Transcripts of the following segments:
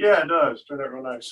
Yeah, it does. Turned out real nice.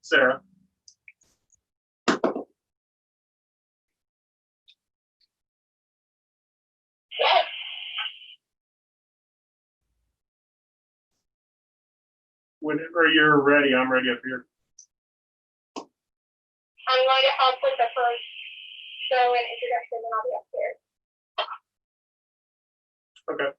Sarah. Whenever you're ready, I'm ready up here. I'm going to help with the first show and introduction, and I'll be upstairs. Okay.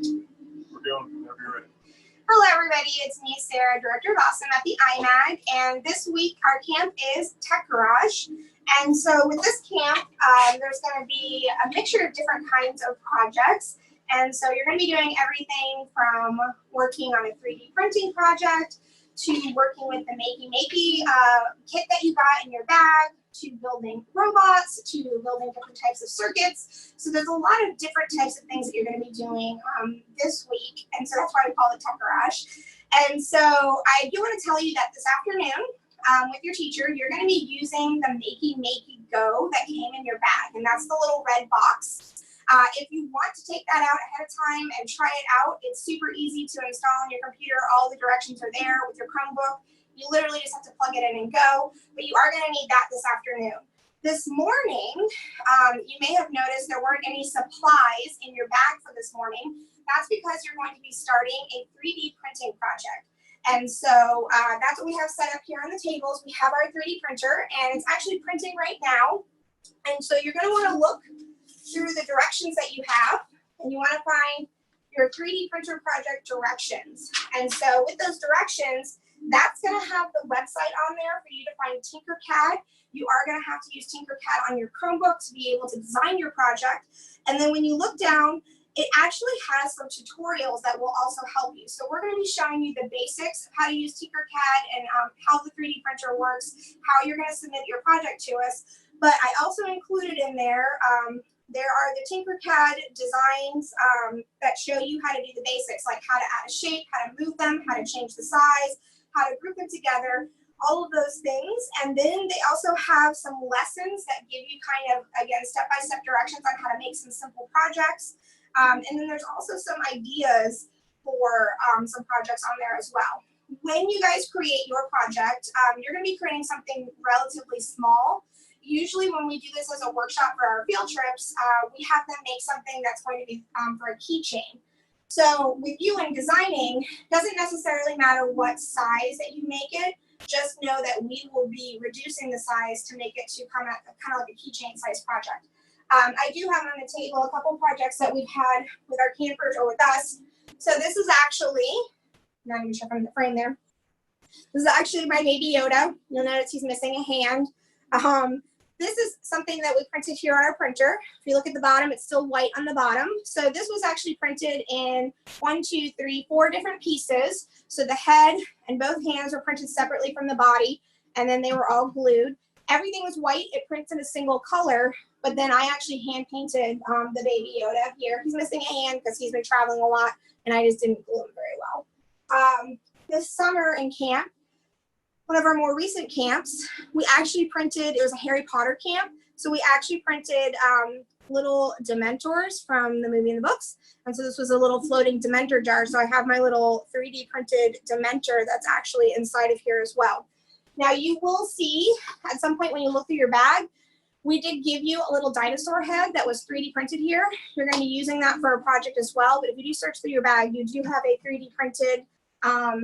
We're doing whenever you're ready. Hello, everybody. It's me, Sarah, Director of Awesome at the IMAG, and this week our camp is Tech Garage. And so with this camp, there's going to be a mixture of different kinds of projects. And so you're going to be doing everything from working on a 3D printing project to working with the Makey kit that you got in your bag, to building robots, to building different types of circuits. So there's a lot of different types of things that you're going to be doing this week. And so that's why we call it Tech Garage. And so I do want to tell you that this afternoon with your teacher, you're going to be using the Makey Go that came in your bag. And that's the little red box. If you want to take that out ahead of time and try it out, it's super easy to install on your computer. All the directions are there with your Chromebook. You literally just have to plug it in and go, but you are going to need that this afternoon. This morning, you may have noticed there weren't any supplies in your bag for this morning. That's because you're going to be starting a 3D printing project. And so that's what we have set up here on the tables. We have our 3D printer, and it's actually printing right now. And so you're going to want to look through the directions that you have, and you want to find your 3D printer project directions. And so with those directions, that's going to have the website on there for you to find Tinkercad. You are going to have to use Tinkercad on your Chromebook to be able to design your project. And then when you look down, it actually has some tutorials that will also help you. So we're going to be showing you the basics of how to use Tinkercad and how the 3D printer works, how you're going to submit your project to us. But I also included in there, there are the Tinkercad designs that show you how to do the basics, like how to add a shape, how to move them, how to change the size, how to group them together. all of those things. And then they also have some lessons that give you kind of, again, step-by-step directions on how to make some simple projects. And then there's also some ideas for some projects on there as well. When you guys create your project, you're going to be creating something relatively small. Usually when we do this as a workshop for our field trips, we have them make something that's going to be for a keychain. So with you in designing, doesn't necessarily matter what size that you make it, just know that we will be reducing the size to make it to come at kind of like a keychain size project. I do have on the table a couple projects that we've had with our campers or with us. So this is actually, not even sure if I'm in the frame there. This is actually my baby Yoda. You'll notice he's missing a hand. This is something that we printed here on our printer. If you look at the bottom, it's still white on the bottom. So this was actually printed in 4 different pieces. So the head and both hands were printed separately from the body, and then they were all glued. Everything was white. It prints in a single color, but then I actually hand painted the baby Yoda here. He's missing a hand because he's been traveling a lot, and I just didn't glue him very well. This summer in camp, one of our more recent camps, we actually printed, it was a Harry Potter camp. So we actually printed little Dementors from the movie and the books. And so this was a little floating Dementor jar. So I have my little 3D printed Dementor that's actually inside of here as well. Now you will see at some point when you look through your bag, we did give you a little dinosaur head that was 3D printed here. You're going to be using that for a project as well. But if you do search through your bag, you do have a 3D printed guy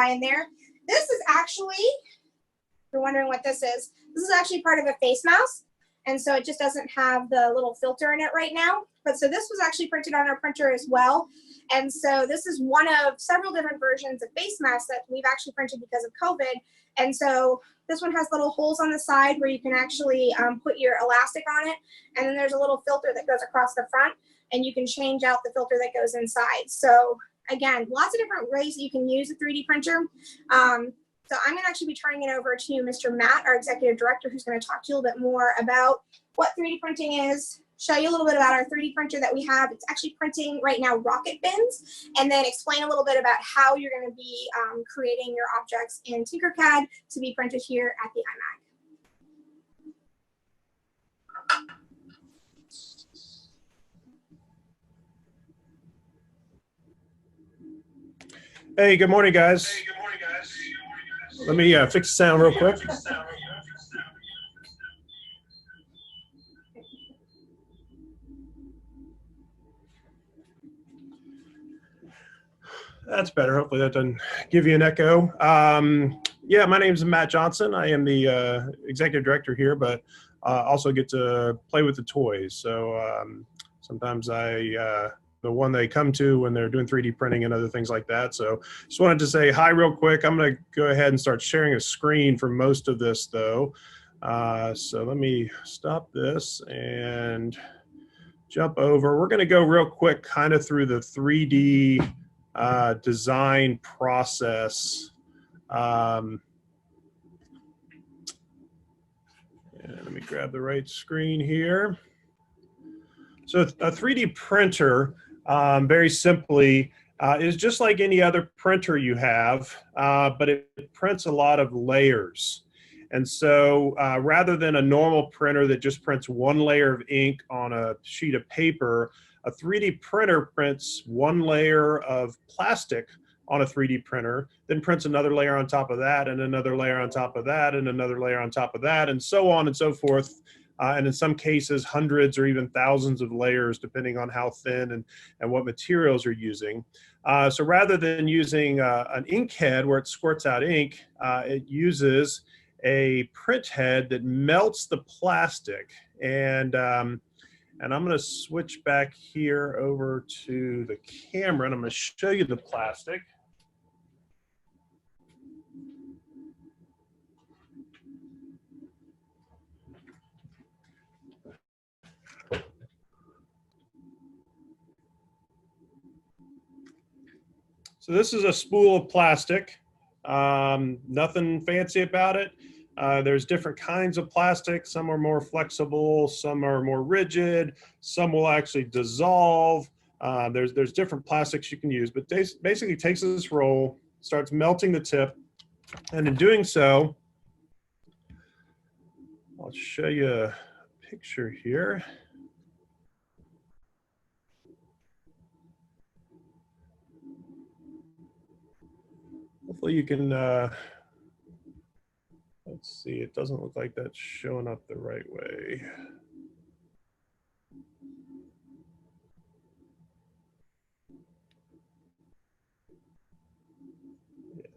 in there. This is actually, if you're wondering what this is actually part of a face mask. And so it just doesn't have the little filter in it right now. But so this was actually printed on our printer as well. And so this is one of several different versions of face masks that we've actually printed because of COVID. And so this one has little holes on the side where you can actually put your elastic on it. And then there's a little filter that goes across the front, and you can change out the filter that goes inside. So again, lots of different ways that you can use a 3D printer. So I'm going to actually be turning it over to Mr. Matt, our executive director, who's going to talk to you a little bit more about what 3D printing is, show you a little bit about our 3D printer that we have. It's actually printing right now rocket bins, and then explain a little bit about how you're going to be creating your objects in Tinkercad to be printed here at the IMAG. Hey, good morning, guys. Let me fix the sound real quick. That's better. Hopefully that doesn't give you an echo. Yeah, my name is Matt Johnson. I am the executive director here, but also get to play with the toys. So sometimes the one they come to when they're doing 3D printing and other things like that. So just wanted to say hi real quick. I'm going to go ahead and start sharing a screen for most of this though. So let me stop this and jump over. We're going to go real quick kind of through the 3D design process. And let me grab the right screen here. So a 3D printer, very simply, is just like any other printer you have, but it prints a lot of layers. And so rather than a normal printer that just prints one layer of ink on a sheet of paper, a 3D printer prints one layer of plastic on a 3D printer, then prints another layer on top of that, and another layer on top of that, and another layer on top of that, and so on and so forth. And in some cases, hundreds or even thousands of layers, depending on how thin and what materials you're using. So rather than using an ink head where it squirts out ink, it uses a print head that melts the plastic. And I'm going to switch back here over to the camera, and I'm going to show you the plastic. So this is a spool of plastic. Nothing fancy about it. There's different kinds of plastic. Some are more flexible, some are more rigid, some will actually dissolve. There's different plastics you can use, but basically takes this roll, starts melting the tip, And in doing so, I'll show you a picture here. Hopefully you can, let's see, it doesn't look like that's showing up the right way.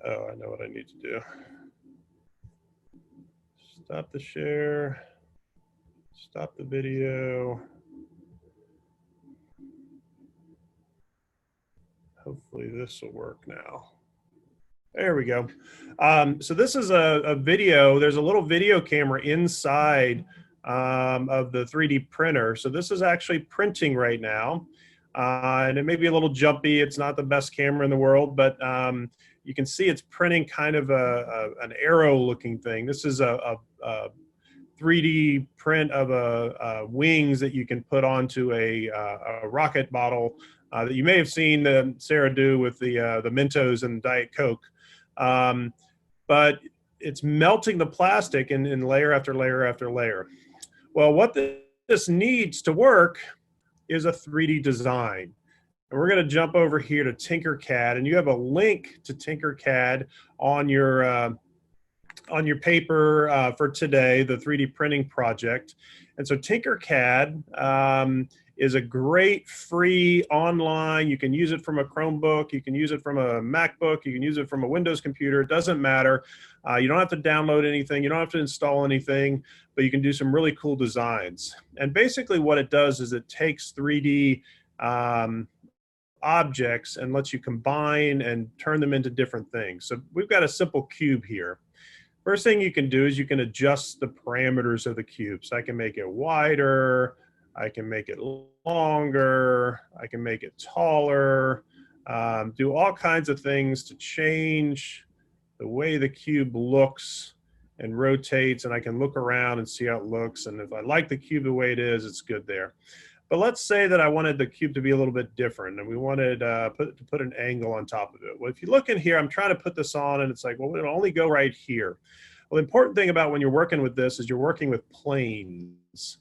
Oh, I know what I need to do. Stop the share, stop the video. Hopefully this will work now. There we go. So this is a video. There's a little video camera inside of the 3D printer. So this is actually printing right now. And it may be a little jumpy. It's not the best camera in the world, but you can see it's printing kind of an arrow looking thing. This is a 3D print of wings that you can put onto a rocket bottle that you may have seen Sarah do with the Mentos and Diet Coke. But it's melting the plastic in layer after layer after layer. Well, what this needs to work is a 3D design. And we're going to jump over here to Tinkercad, and you have a link to Tinkercad on your paper for today, the 3D printing project. And so Tinkercad is a great free online. You can use it from a Chromebook. You can use it from a MacBook. You can use it from a Windows computer. It doesn't matter. You don't have to download anything. You don't have to install anything, but you can do some really cool designs. And basically what it does is it takes 3D objects and lets you combine and turn them into different things. So we've got a simple cube here. First thing you can do is you can adjust the parameters of the cube. So I can make it wider, I can make it longer, I can make it taller, do all kinds of things to change the way the cube looks and rotates, and I can look around and see how it looks. And if I like the cube the way it is, it's good there. But let's say that I wanted the cube to be a little bit different, and we wanted to put an angle on top of it. Well, if you look in here, I'm trying to put this on, and it's like, well, it'll only go right here. Well, the important thing about when you're working with this is you're working with planes.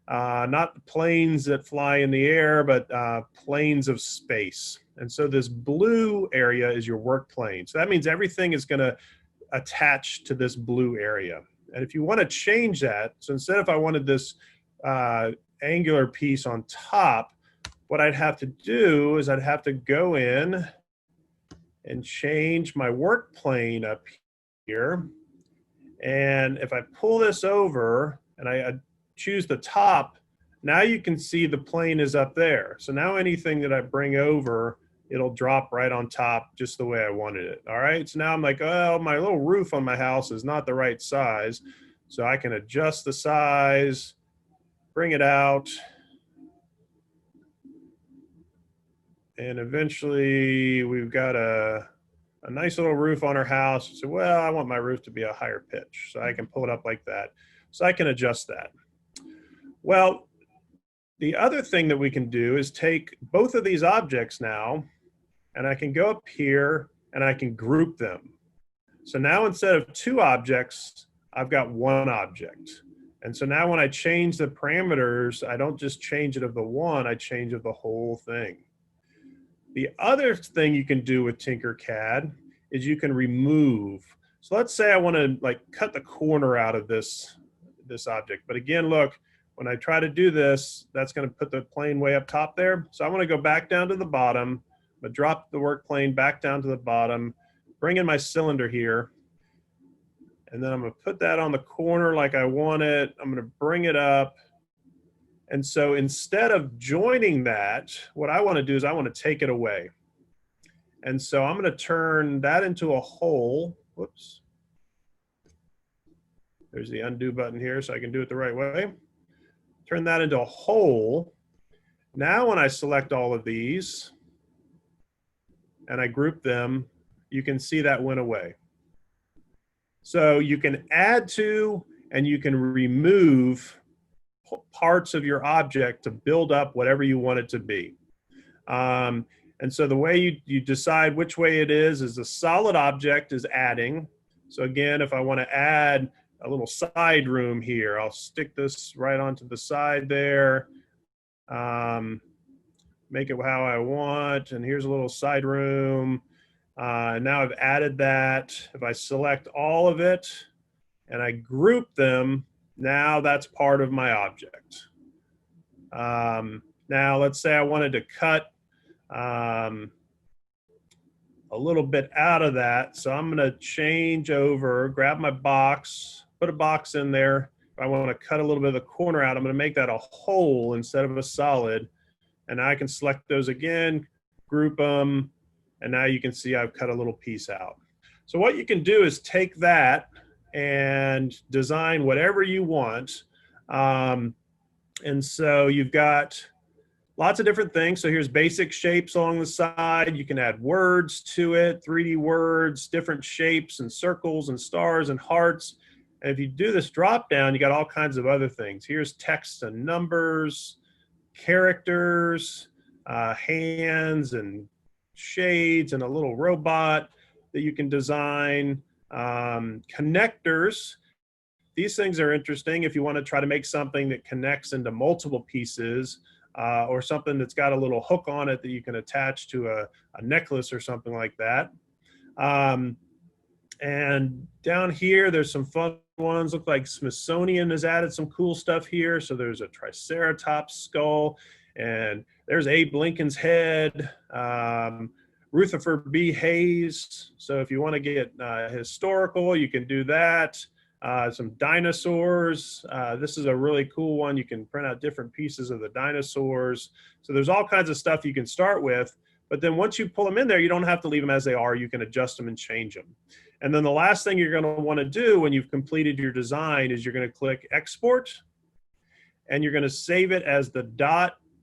Not planes that fly in the air, but planes of space. And so this blue area is your work plane. So that means everything is going to attach to this blue area. And if you want to change that, so instead if I wanted this angular piece on top, what I'd have to do is I'd have to go in and change my work plane up here. And if I pull this over and I choose the top, now you can see the plane is up there. So now anything that I bring over, it'll drop right on top just the way I wanted it. All right, so now I'm like, oh, my little roof on my house is not the right size. So I can adjust the size, bring it out, and eventually we've got a nice little roof on our house. So, well, I want my roof to be a higher pitch, so I can pull it up like that. So I can adjust that. Well, the other thing that we can do is take both of these objects now, and I can go up here and I can group them. So now instead of two objects, I've got one object. And so now when I change the parameters, I don't just change it of the one, I change of the whole thing. The other thing you can do with Tinkercad is you can remove. So let's say I want to like cut the corner out of this object. But again, look, when I try to do this, that's going to put the plane way up top there. So I want to go back down to the bottom, but drop the work plane back down to the bottom, bring in my cylinder here. And then I'm going to put that on the corner like I want it. I'm going to bring it up. And so instead of joining that, what I want to do is I want to take it away. And so I'm going to turn that into a hole. Whoops. There's the undo button here so I can do it the right way. Turn that into a hole. Now when I select all of these and I group them, you can see that went away. So you can add to and you can remove parts of your object to build up whatever you want it to be. And so the way you decide which way it is a solid object is adding. So again, if I want to add a little side room here, I'll stick this right onto the side there. Make it how I want. And here's a little side room. Now I've added that. If I select all of it and I group them, now that's part of my object. Now let's say I wanted to cut a little bit out of that. So I'm going to change over, grab my box, put a box in there. If I want to cut a little bit of the corner out, I'm going to make that a hole instead of a solid. And I can select those again, group them, and now you can see I've cut a little piece out. So what you can do is take that and design whatever you want. And so you've got lots of different things. So here's basic shapes along the side. You can add words to it, 3D words, different shapes and circles and stars and hearts. And if you do this drop down, you got all kinds of other things. Here's text and numbers, characters, hands and shades, and a little robot that you can design. Connectors. These things are interesting if you want to try to make something that connects into multiple pieces, or something that's got a little hook on it that you can attach to a necklace or something like that. And down here, there's some fun ones. Look like Smithsonian has added some cool stuff here. So there's a Triceratops skull, and there's Abe Lincoln's head. Rutherford B. Hayes. So if you want to get historical, you can do that. Some dinosaurs. This is a really cool one. You can print out different pieces of the dinosaurs. So there's all kinds of stuff you can start with. But then once you pull them in there, you don't have to leave them as they are. You can adjust them and change them. And then the last thing you're going to want to do when you've completed your design is you're going to click Export, and you're going to save it as the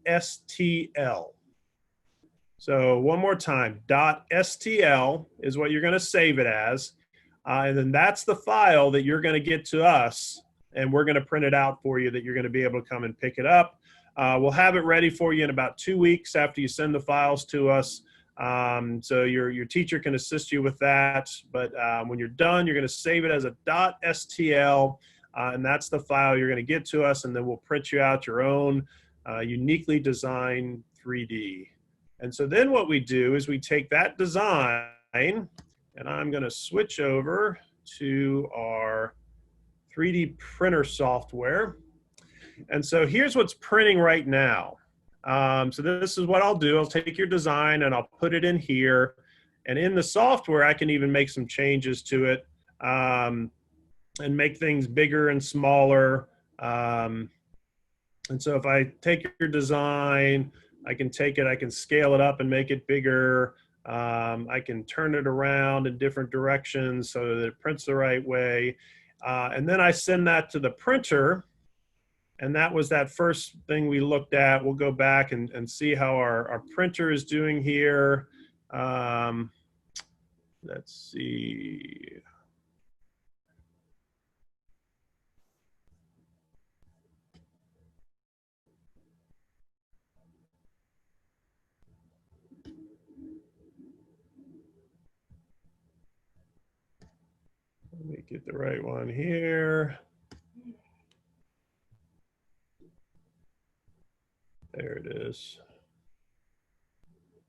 .stl. So one more time, .stl is what you're going to save it as. And then that's the file that you're going to get to us, and we're going to print it out for you that you're going to be able to come and pick it up. We'll have it ready for you in about 2 weeks after you send the files to us. So your teacher can assist you with that. But when you're done, you're going to save it as a .stl, and that's the file you're going to get to us, and then we'll print you out your own uniquely designed 3D. And so then what we do is we take that design, and I'm going to switch over to our 3D printer software. And so here's what's printing right now. So this is what I'll do. I'll take your design and I'll put it in here. And in the software, I can even make some changes to it, and make things bigger and smaller. And so if I take your design, I can take it, I can scale it up and make it bigger. I can turn it around in different directions so that it prints the right way. And then I send that to the printer. And that was that first thing we looked at. We'll go back and see how our printer is doing here. Let's see. Let me get the right one here. There it is.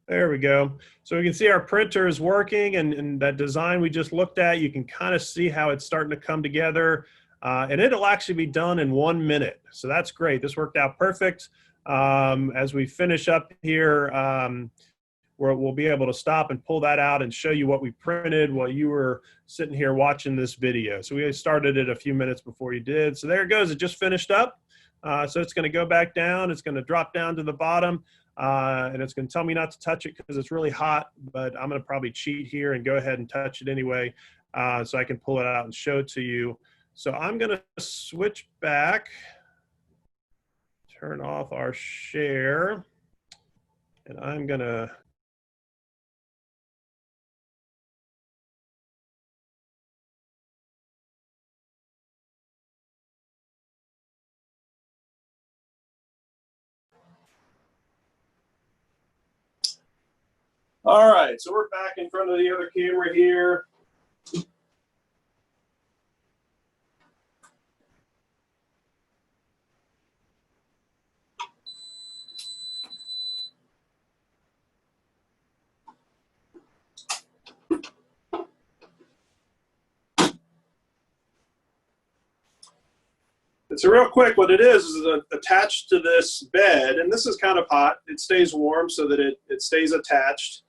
There we go. So we can see our printer is working, and that design we just looked at, you can kind of see how it's starting to come together. And it'll actually be done in 1 minute. So that's great. This worked out perfect. As we finish up here, we'll be able to stop and pull that out and show you what we printed while you were sitting here watching this video. So we started it a few minutes before you did. So there it goes. It just finished up. So it's going to go back down. It's going to drop down to the bottom, and it's going to tell me not to touch it because it's really hot, but I'm going to probably cheat here and go ahead and touch it anyway, so I can pull it out and show it to you. So I'm going to switch back, turn off our share, and I'm going to all right, so we're back in front of the other camera here. So real quick, what it is attached to this bed, and this is kind of hot. It stays warm so that it stays attached.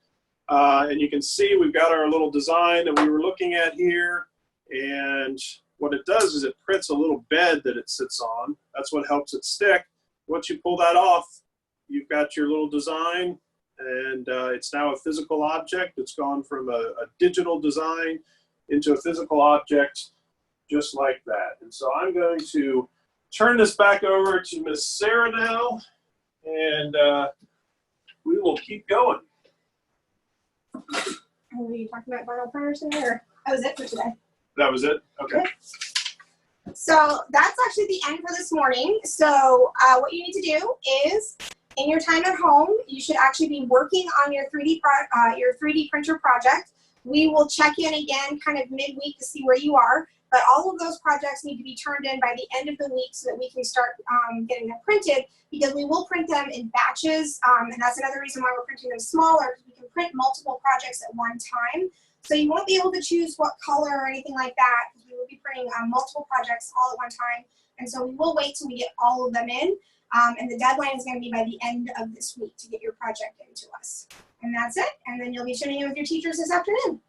And you can see we've got our little design that we were looking at here. And what it does is it prints a little bed that it sits on. That's what helps it stick. Once you pull that off, you've got your little design, and it's now a physical object. It's gone from a digital design into a physical object just like that. And so I'm going to turn this back over to Miss Sarah now, and we will keep going. Were you talking about vinyl printers today, or that was it for today? That was it? Okay. So that's actually the end for this morning. So what you need to do is, in your time at home, you should actually be working on your 3D printer project. We will check in again kind of midweek to see where you are. But all of those projects need to be turned in by the end of the week so that we can start getting them printed, because we will print them in batches. And that's another reason why we're printing them smaller, because we can print multiple projects at one time. So you won't be able to choose what color or anything like that, because we will be printing multiple projects all at one time. And so we will wait till we get all of them in. And the deadline is going to be by the end of this week to get your project into us. And that's it. And then you'll be tuning in with your teachers this afternoon.